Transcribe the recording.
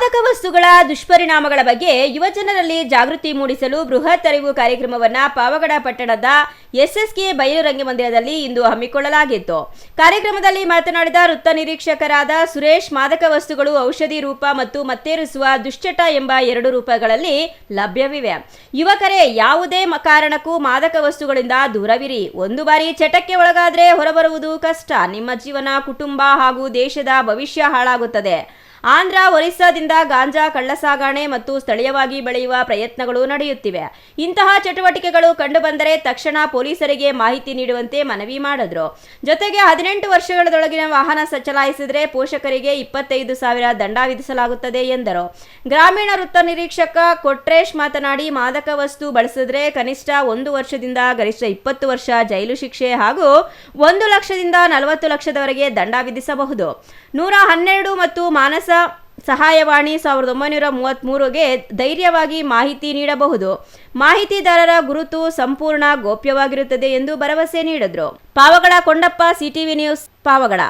ಮಾದಕ ವಸ್ತುಗಳ ದುಷ್ಪರಿಣಾಮಗಳ ಬಗ್ಗೆ ಯುವಜನರಲ್ಲಿ ಜಾಗೃತಿ ಮೂಡಿಸಲು ಬೃಹತ್ ಅರಿವು ಕಾರ್ಯಕ್ರಮವನ್ನು ಪಾವಗಡ ಪಟ್ಟಣದ ಎಸ್ಎಸ್ಕೆ ಬಯಲು ರಂಗಮಂದಿರದಲ್ಲಿ ಇಂದು ಹಮ್ಮಿಕೊಳ್ಳಲಾಗಿತ್ತು. ಕಾರ್ಯಕ್ರಮದಲ್ಲಿ ಮಾತನಾಡಿದ ವೃತ್ತ ನಿರೀಕ್ಷಕರಾದ ಸುರೇಶ್, ಮಾದಕ ವಸ್ತುಗಳು ಔಷಧಿ ರೂಪ ಮತ್ತು ಮತ್ತೇರಿಸುವ ದುಶ್ಚಟ ಎಂಬ 2 ರೂಪಗಳಲ್ಲಿ ಲಭ್ಯವಿವೆ. ಯುವಕರೇ, ಯಾವುದೇ ಕಾರಣಕ್ಕೂ ಮಾದಕ ವಸ್ತುಗಳಿಂದ ದೂರವಿರಿ. ಒಂದು ಬಾರಿ ಚಟಕ್ಕೆ ಒಳಗಾದರೆ ಹೊರಬರುವುದು ಕಷ್ಟ. ನಿಮ್ಮ ಜೀವನ, ಕುಟುಂಬ ಹಾಗೂ ದೇಶದ ಭವಿಷ್ಯ ಹಾಳಾಗುತ್ತದೆ. ಆಂಧ್ರ, ಒರಿಸ್ಸಾದಿಂದ ಗಾಂಜಾ ಕಳ್ಳಸಾಗಣೆ ಮತ್ತು ಸ್ಥಳೀಯವಾಗಿ ಬೆಳೆಯುವ ಪ್ರಯತ್ನಗಳು ನಡೆಯುತ್ತಿವೆ. ಇಂತಹ ಚಟುವಟಿಕೆಗಳು ಕಂಡುಬಂದರೆ ತಕ್ಷಣ ಪೊಲೀಸರಿಗೆ ಮಾಹಿತಿ ನೀಡುವಂತೆ ಮನವಿ ಮಾಡಿದ್ರು. ಜೊತೆಗೆ 18 ವರ್ಷಗಳೊಳಗಿನ ವಾಹನ ಚಲಾಯಿಸಿದರೆ ಪೋಷಕರಿಗೆ 25,000 ದಂಡ ವಿಧಿಸಲಾಗುತ್ತದೆ ಎಂದರು. ಗ್ರಾಮೀಣ ವೃತ್ತ ನಿರೀಕ್ಷಕ ಕೊಟ್ರೇಶ್ ಮಾತನಾಡಿ, ಮಾದಕ ವಸ್ತು ಬಳಸಿದ್ರೆ ಕನಿಷ್ಠ 1 ವರ್ಷದಿಂದ ಗರಿಷ್ಠ 20 ವರ್ಷ ಜೈಲು ಶಿಕ್ಷೆ ಹಾಗೂ 1 ಲಕ್ಷದಿಂದ 40 ಲಕ್ಷದವರೆಗೆ ದಂಡ ವಿಧಿಸಬಹುದು. 112 ಮತ್ತು ಮಾನಸ ಸಹಾಯವಾಣಿ 1933ಗೆ ಧೈರ್ಯವಾಗಿ ಮಾಹಿತಿ ನೀಡಬಹುದು. ಮಾಹಿತಿದಾರರ ಗುರುತು ಸಂಪೂರ್ಣ ಗೋಪ್ಯವಾಗಿರುತ್ತದೆ ಎಂದು ಭರವಸೆ ನೀಡಿದರು. Pavagada Kondappa, CTV news, Pavagada.